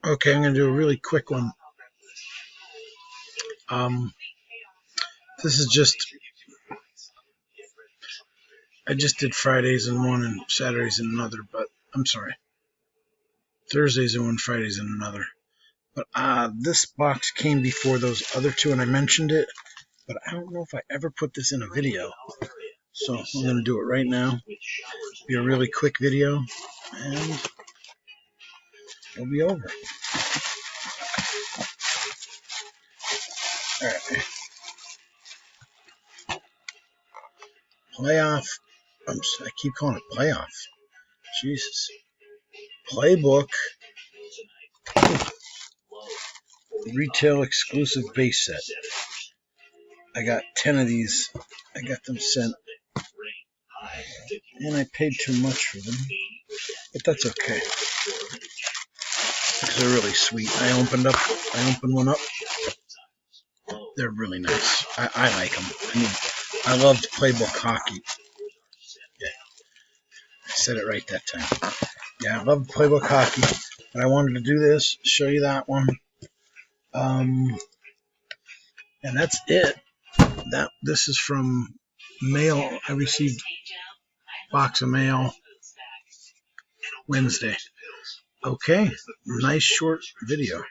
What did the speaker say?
Okay, I'm going to do a really quick one. This is just, I just did Fridays in one and Saturdays in another, but I'm sorry, Thursdays in one, Fridays in another. But this box came before those other two, and I mentioned it, but I don't know if I ever put this in a video. So I'm going to do it right now. Be a really quick video, and it'll be over. All right. Playoff. I keep calling it playoff. Jesus. Playbook. Retail exclusive base set. I got 10 of these. I got them sent. And I paid too much for them. But that's okay. Because they're really sweet. I opened one up. They're really nice. I like them. I mean, I loved Playbook hockey. Yeah. I said it right that time. Yeah, I loved Playbook hockey. But I wanted to do this, show you that one. And that's it. This is from mail. I received a box of mail Wednesday. Okay, nice short video.